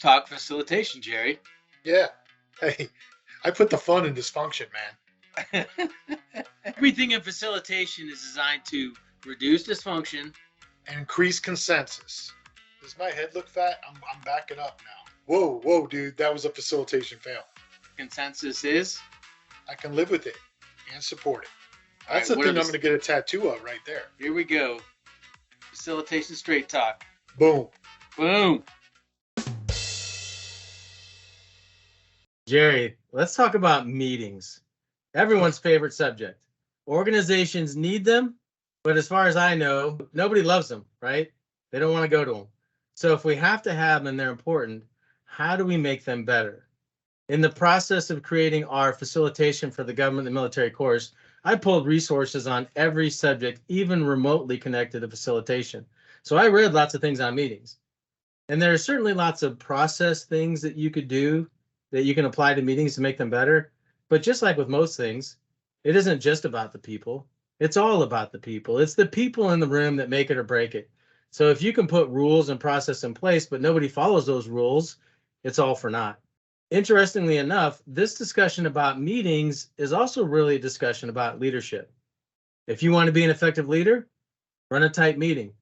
talk facilitation, Jerry. Yeah. Hey, I put the fun in dysfunction, man. Everything in facilitation is designed to reduce dysfunction and increase consensus. Does my head look fat? I'm backing up now. Whoa, dude, that was a facilitation fail. Consensus is? I can live with it and support it. That's right, the thing I'm going to get a tattoo of right there. Here we go. Facilitation straight talk. Boom. Boom. Jerry, let's talk about meetings. Everyone's favorite subject. Organizations need them, but as far as I know, nobody loves them, right? They don't want to go to them. So if we have to have them and they're important, how do we make them better? In the process of creating our facilitation for the government and military course, I pulled resources on every subject, even remotely connected to facilitation. So I read lots of things on meetings. And there are certainly lots of process things that you could do that you can apply to meetings to make them better. But just like with most things, it isn't just about the people. It's all about the people. It's the people in the room that make it or break it. So if you can put rules and process in place, but nobody follows those rules, it's all for naught. Interestingly enough, this discussion about meetings is also really a discussion about leadership. If you want to be an effective leader, run a tight meeting.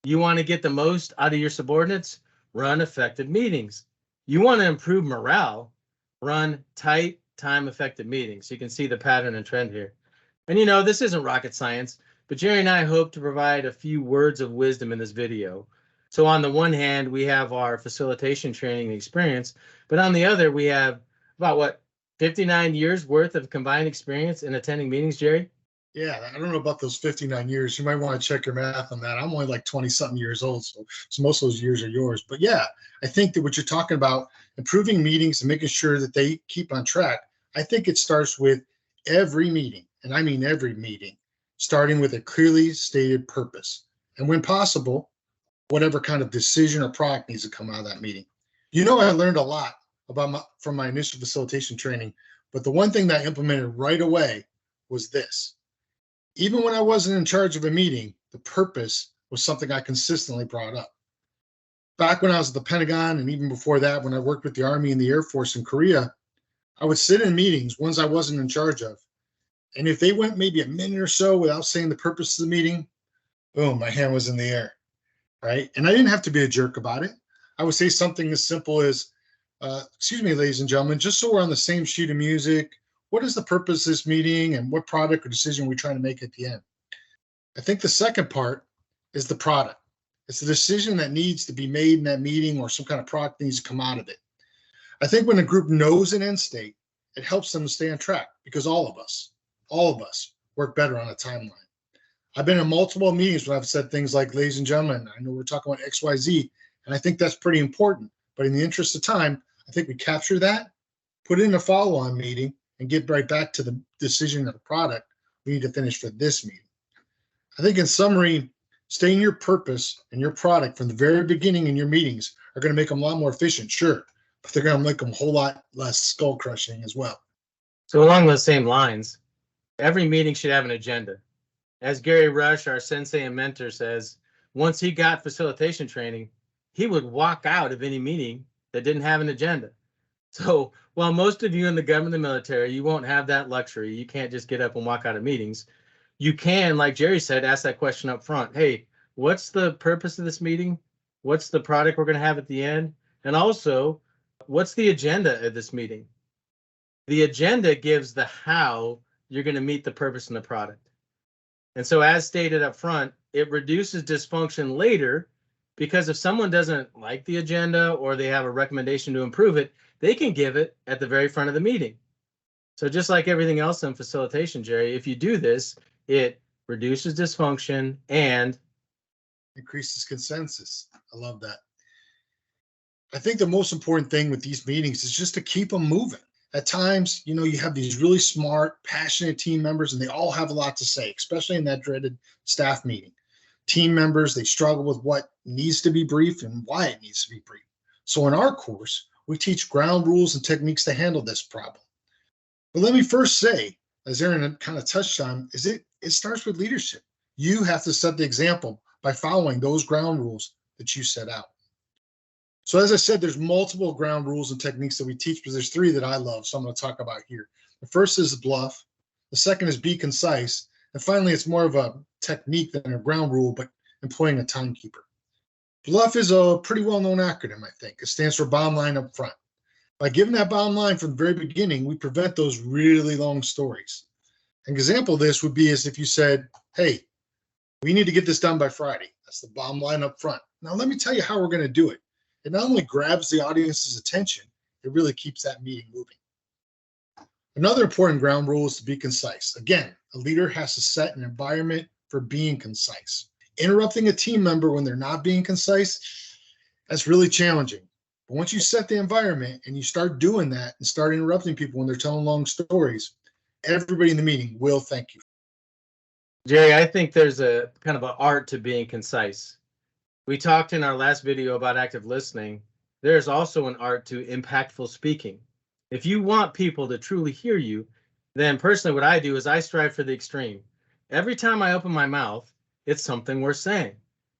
You want to get the most out of your subordinates, run effective meetings. You want to improve morale, run tight, time-effective meetings. You can see the pattern and trend here. And this isn't rocket science, but Jerry and I hope to provide a few words of wisdom in this video. So on the one hand, we have our facilitation training experience, but on the other, we have about 59 years worth of combined experience in attending meetings, Jerry? Yeah, I don't know about those 59 years. You might want to check your math on that. I'm only like 20-something years old, so most of those years are yours. But yeah, I think that what you're talking about, improving meetings and making sure that they keep on track, I think it starts with every meeting, and I mean every meeting, starting with a clearly stated purpose. And when possible, whatever kind of decision or product needs to come out of that meeting. I learned a lot from my initial facilitation training, but the one thing that I implemented right away was this. Even when I wasn't in charge of a meeting, the purpose was something I consistently brought up. Back when I was at the Pentagon, and even before that, when I worked with the Army and the Air Force in Korea, I would sit in meetings, ones I wasn't in charge of. And if they went maybe a minute or so without saying the purpose of the meeting, boom, my hand was in the air, right? And I didn't have to be a jerk about it. I would say something as simple as, excuse me, ladies and gentlemen, just so we're on the same sheet of music, what is the purpose of this meeting and what product or decision we're trying to make at the end? I think the second part is the product. It's the decision that needs to be made in that meeting or some kind of product needs to come out of it. I think when a group knows an end state, it helps them to stay on track because all of us work better on a timeline. I've been in multiple meetings where I've said things like, ladies and gentlemen, I know we're talking about XYZ, and I think that's pretty important. But in the interest of time, I think we capture that, put it in a follow-on meeting, and get right back to the decision of the product we need to finish for this meeting. I think in summary, staying your purpose and your product from the very beginning in your meetings are going to make them a lot more efficient, sure, but they're going to make them a whole lot less skull crushing as well. So along those same lines, every meeting should have an agenda. As Gary Rush, our sensei and mentor, says, once he got facilitation training, he would walk out of any meeting that didn't have an agenda. So while most of you in the government and the military, you won't have that luxury. You can't just get up and walk out of meetings. You can, like Jerry said, ask that question up front. Hey, what's the purpose of this meeting? What's the product we're going to have at the end? And also, what's the agenda of this meeting? The agenda gives the how you're going to meet the purpose and the product. And so as stated up front, it reduces dysfunction later because if someone doesn't like the agenda or they have a recommendation to improve it, they can give it at the very front of the meeting. So just like everything else in facilitation, Jerry, if you do this, it reduces dysfunction and increases consensus. I love that. I think the most important thing with these meetings is just to keep them moving. At times, you have these really smart, passionate team members, and they all have a lot to say, especially in that dreaded staff meeting. Team members, they struggle with what needs to be briefed and why it needs to be briefed. So in our course, we teach ground rules and techniques to handle this problem. But let me first say, as Aaron kind of touched on, it starts with leadership. You have to set the example by following those ground rules that you set out. So as I said, there's multiple ground rules and techniques that we teach, but there's 3 that I love, so I'm going to talk about here. The first is BLUF. The second is be concise. And finally, it's more of a technique than a ground rule, but employing a timekeeper. BLUF is a pretty well-known acronym, I think. It stands for bottom line up front. By giving that bottom line from the very beginning, we prevent those really long stories. An example of this would be as if you said, hey, we need to get this done by Friday. That's the bottom line up front. Now, let me tell you how we're going to do it. It not only grabs the audience's attention, it really keeps that meeting moving. Another important ground rule is to be concise. Again, a leader has to set an environment for being concise. Interrupting a team member when they're not being concise, that's really challenging. But once you set the environment and you start doing that and start interrupting people when they're telling long stories, everybody in the meeting will thank you. Jerry, I think there's a kind of an art to being concise. We talked in our last video about active listening. There's also an art to impactful speaking. If you want people to truly hear you, then personally what I do is I strive for the extreme. Every time I open my mouth, it's something worth saying.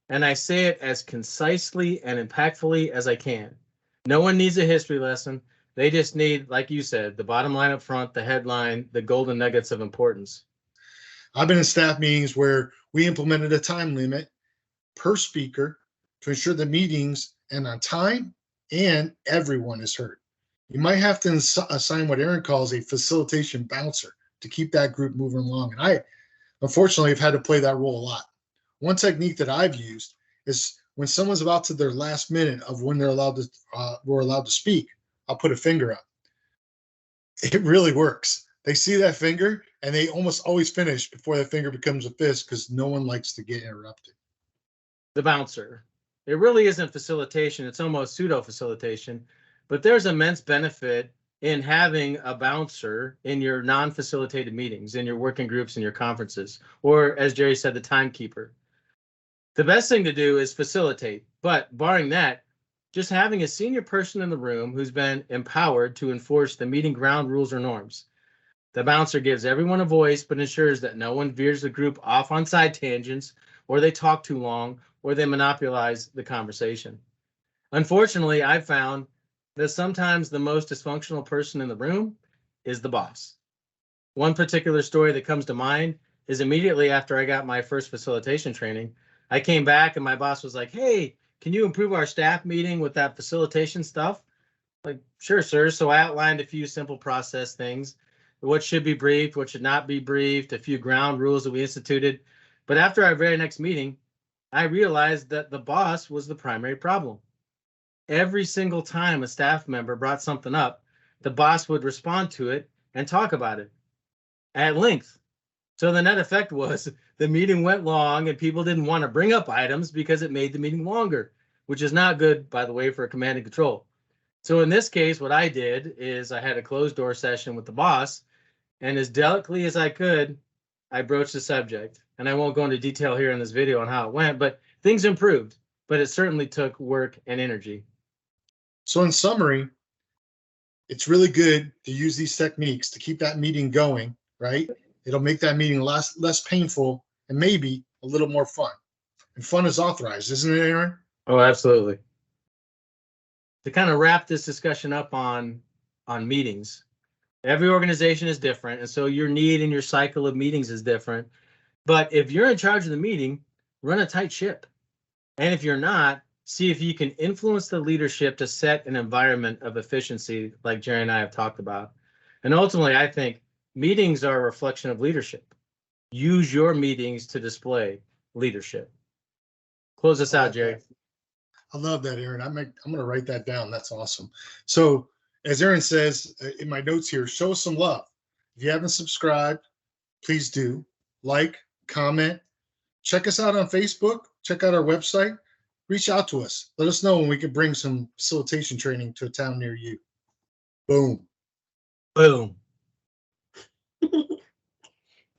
And I say it as concisely and impactfully as I can. No one needs a history lesson. They just need, like you said, the bottom line up front, the headline, the golden nuggets of importance. I've been in staff meetings where we implemented a time limit per speaker to ensure the meetings end on time and everyone is heard. You might have to assign what Aaron calls a facilitation bouncer to keep that group moving along. And I, unfortunately, have had to play that role a lot. One technique that I've used is when someone's about to their last minute of when they're allowed to, we're allowed to speak, I'll put a finger up. It really works. They see that finger and they almost always finish before that finger becomes a fist because no one likes to get interrupted. The bouncer. It really isn't facilitation. It's almost pseudo facilitation, but there's immense benefit in having a bouncer in your non-facilitated meetings, in your working groups, in your conferences, or as Jerry said, the timekeeper. The best thing to do is facilitate, but barring that, just having a senior person in the room who's been empowered to enforce the meeting ground rules or norms. The bouncer gives everyone a voice, but ensures that no one veers the group off on side tangents, or they talk too long, or they monopolize the conversation. Unfortunately, I've found that sometimes the most dysfunctional person in the room is the boss. One particular story that comes to mind is immediately after I got my first facilitation training, I came back and my boss was like, hey, can you improve our staff meeting with that facilitation stuff? Like, sure, sir. So I outlined a few simple process things, what should be briefed, what should not be briefed, a few ground rules that we instituted. But after our very next meeting, I realized that the boss was the primary problem. Every single time a staff member brought something up, the boss would respond to it and talk about it at length. So the net effect was the meeting went long and people didn't want to bring up items because it made the meeting longer, which is not good, by the way, for command and control. So in this case, what I did is I had a closed door session with the boss, and as delicately as I could, I broached the subject. And I won't go into detail here in this video on how it went, but things improved, but it certainly took work and energy. So in summary, it's really good to use these techniques to keep that meeting going, right? It'll make that meeting less painful and maybe a little more fun. And fun is authorized, isn't it, Aaron? Oh, absolutely. To kind of wrap this discussion up on meetings, every organization is different, and so your need and your cycle of meetings is different. But if you're in charge of the meeting, run a tight ship. And if you're not, see if you can influence the leadership to set an environment of efficiency like Jerry and I have talked about. And ultimately, I think meetings are a reflection of leadership. Use your meetings to display leadership. Close us out, Jerry. I love that, Aaron. I'm going to write that down. That's awesome. So as Aaron says in my notes here, show us some love. If you haven't subscribed, please do. Like, comment, check us out on Facebook, check out our website, reach out to us. Let us know when we can bring some facilitation training to a town near you. Boom. Boom.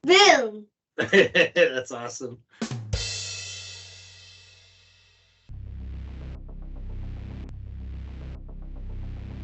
Boom. That's awesome.